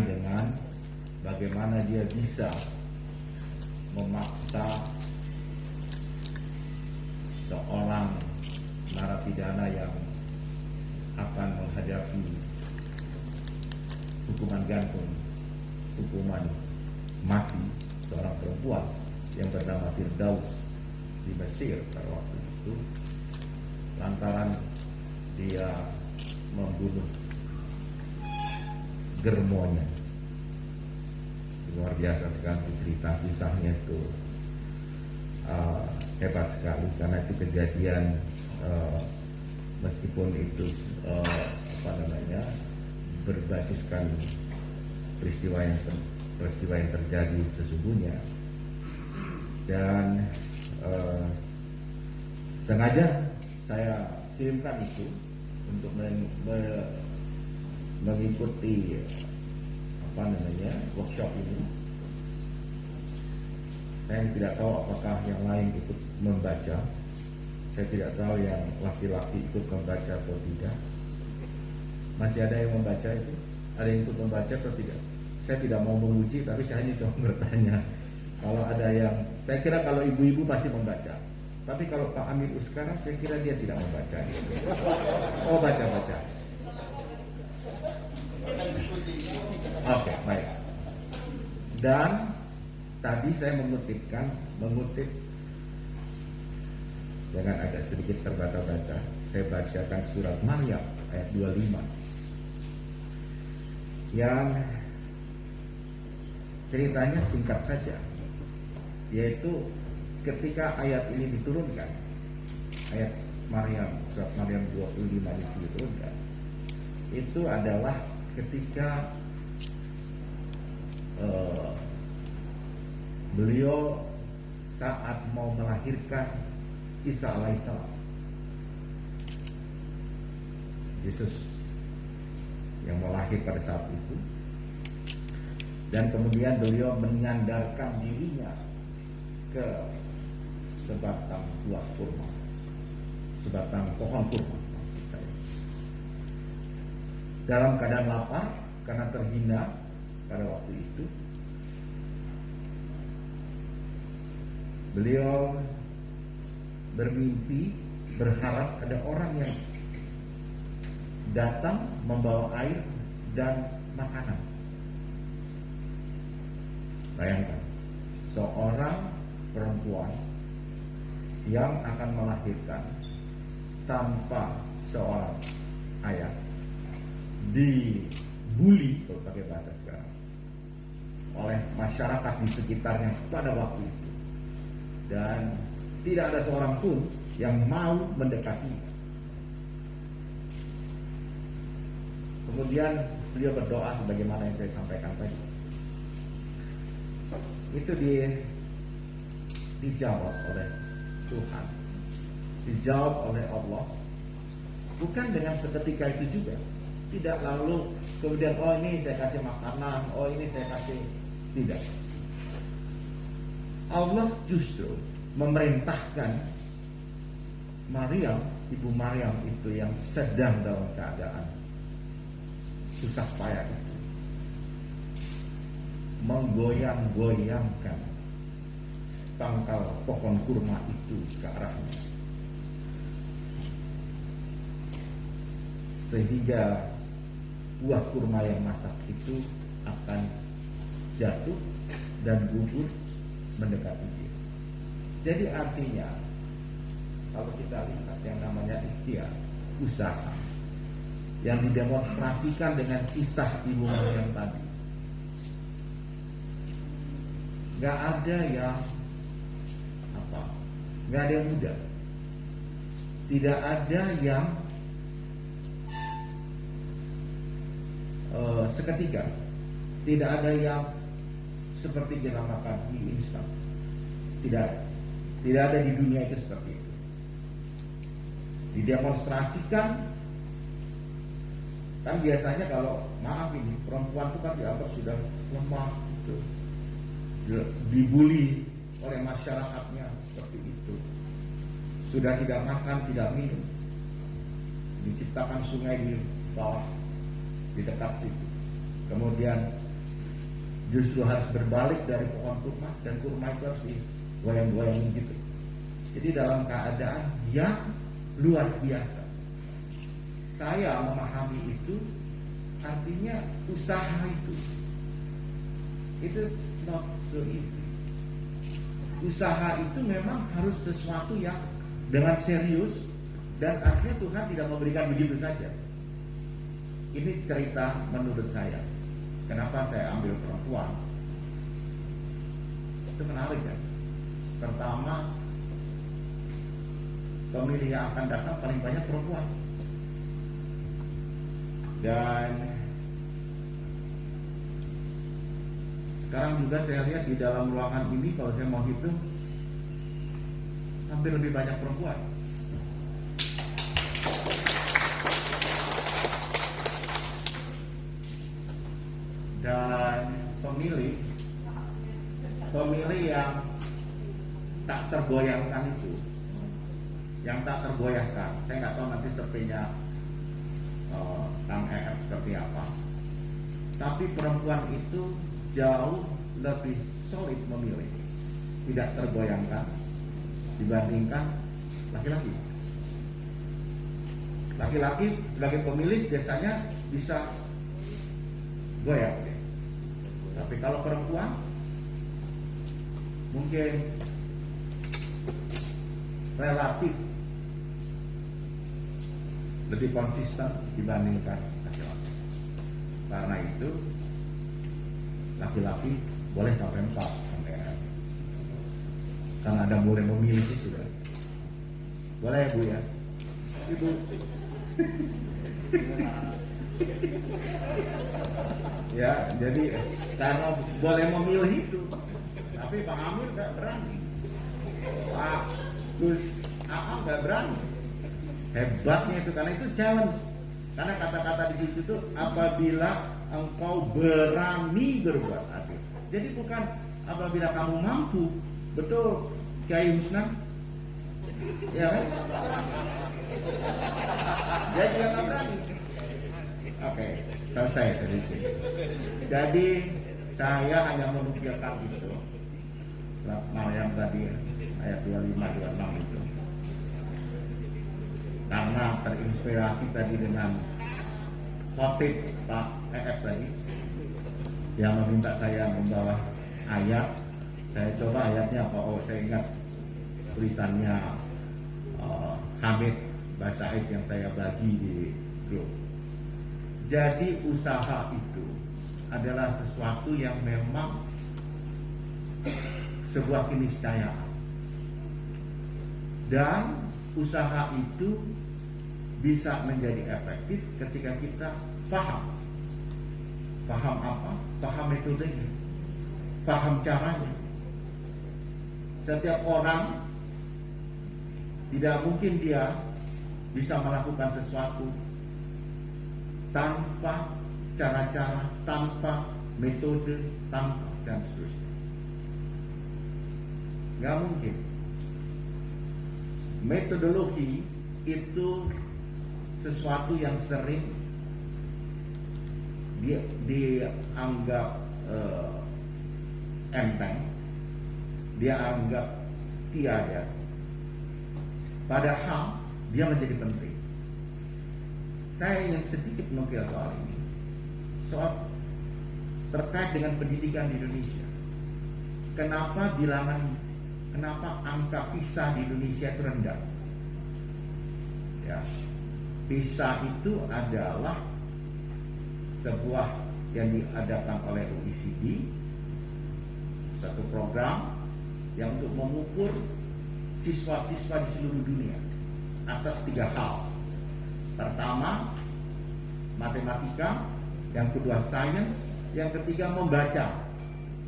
dengan bagaimana dia bisa memaksa seorang narapidana yang akan menghadapi hukuman gantung, hukuman mati, seorang perempuan yang bernama Firdaus di Mesir pada waktu itu, lantaran dia membunuh germonya. Luar biasa sekali cerita kisahnya itu, hebat sekali karena itu kejadian meskipun itu berbasiskan peristiwa yang terjadi sesungguhnya, dan sengaja saya kirimkan itu untuk mengikuti workshop ini. Saya tidak tahu apakah yang lain ikut membaca. Saya tidak tahu yang laki-laki ikut membaca atau tidak. Masih ada yang membaca itu? Ada yang ikut membaca atau tidak? Saya tidak mau menguji, tapi saya hanya cuma bertanya. Kalau ada yang, saya kira kalau ibu-ibu pasti membaca. Tapi kalau Pak Amir sekarang, saya kira dia tidak membaca. Oh, baca-baca. Oke, baik. Dan tadi saya mengutip dengan agak sedikit terbata-bata. Saya bacakan surat Maryam ayat 25 yang ceritanya singkat saja, yaitu ketika ayat ini diturunkan, ayat Maryam, surat Maryam 25 itu diturunkan, itu adalah ketika beliau saat mau melahirkan Isa alaihissalam, Yesus yang mau lahir pada saat itu, dan kemudian beliau menyandarkan dirinya ke sebatang buah kurma, sebatang pohon kurma, maksud saya, dalam keadaan lapar karena terhina pada waktu itu. Beliau bermimpi, berharap ada orang yang datang membawa air dan makanan. Bayangkan, seorang perempuan yang akan melahirkan tanpa seorang ayah, dibully, kalau pakai bahasa sekarang, oleh masyarakat di sekitarnya pada waktu itu, dan tidak ada seorang pun yang mau mendekati. Kemudian beliau berdoa sebagaimana yang saya sampaikan tadi. Itu dijawab oleh Tuhan, dijawab oleh Allah, bukan dengan seketika itu juga. Tidak lalu kemudian, oh ini saya kasih makanan, oh ini saya kasih, tidak. Allah justru memerintahkan Maryam, ibu Maryam itu yang sedang dalam keadaan susah payah itu, menggoyang-goyangkan pangkal pohon kurma itu ke arahnya, sehingga buah kurma yang masak itu akan jatuh dan gugur mendekati dia. Jadi artinya, kalau kita lihat yang namanya ikhtiar, usaha, yang didemonstrasikan dengan kisah ibu Maryam tadi, nggak ada yang mudah, tidak ada yang seketika, tidak ada yang seperti dinamakan mie instan, tidak ada di dunia itu seperti itu. Didemonstrasikan, kan biasanya kalau maaf ini perempuan itu kan dianggap sudah lemah gitu, dibully oleh masyarakatnya seperti itu, sudah tidak makan, tidak minum, diciptakan sungai di bawah, di dekat situ, kemudian justru harus berbalik dari pohon kurma, dan kurma itu harus digoyang-goyangin gitu. Jadi dalam keadaan yang luar biasa. Saya memahami itu artinya usaha itu not so easy. Usaha itu memang harus sesuatu yang dengan serius, dan akhirnya Tuhan tidak memberikan begitu saja. Ini cerita menurut saya. Kenapa saya ambil perempuan? Itu menarik kan? Pertama, pemilih yang akan datang paling banyak perempuan. Dan sekarang juga saya lihat di dalam ruangan ini, kalau saya mau hitung, hampir lebih banyak perempuan. Dan pemilih yang tak tergoyahkan itu, yang tak tergoyahkan, saya nggak tahu nanti surveinya Kang EF seperti apa, tapi perempuan itu jauh lebih solid memilih, tidak tergoyahkan dibandingkan laki-laki. Laki-laki sebagai pemilih biasanya bisa goyah, tapi kalau perempuan mungkin relatif lebih konsisten dibandingkan laki-laki. Karena itu laki-laki boleh sampai 4 sampai karena ada boleh memilih itu kan. Boleh ya Bu ya? Ibu. Ya, jadi karena boleh memilih itu, tapi Bang Amir nggak berani, Pak Gus Aam nggak berani. Hebatnya itu, karena itu challenge. Karena kata-kata di situ tuh apabila engkau berani berbuat adil. Jadi bukan apabila kamu mampu, betul Kiai Husnan, ya kan? Dia juga nggak berani. Oke, selesai dari sini. Jadi saya hanya menukilkan itu. Maryam tadi ayat 25-26 itu. Karena terinspirasi tadi dengan khotib Pak EF tadi yang meminta saya membawa ayat. Saya coba ayatnya apa? Oh, saya ingat tulisannya Hamid Basaid yang saya bagi di grup. Jadi usaha itu adalah sesuatu yang memang sebuah keniscayaan, dan usaha itu bisa menjadi efektif ketika kita paham apa? Paham metodenya, paham caranya. Setiap orang tidak mungkin dia bisa melakukan sesuatu tanpa cara-cara, tanpa metode, tanpa dan seterusnya. Gak mungkin. Metodologi itu sesuatu yang sering dianggap enteng, dia anggap tiada, padahal dia menjadi penting. Saya ingin sedikit menukil soal ini, soal terkait dengan pendidikan di Indonesia. Kenapa angka PISA di Indonesia itu rendah? Ya, PISA itu adalah sebuah yang diadakan oleh OECD, satu program yang untuk mengukur siswa-siswa di seluruh dunia atas 3 hal. Pertama, matematika, yang kedua sains, yang ketiga membaca.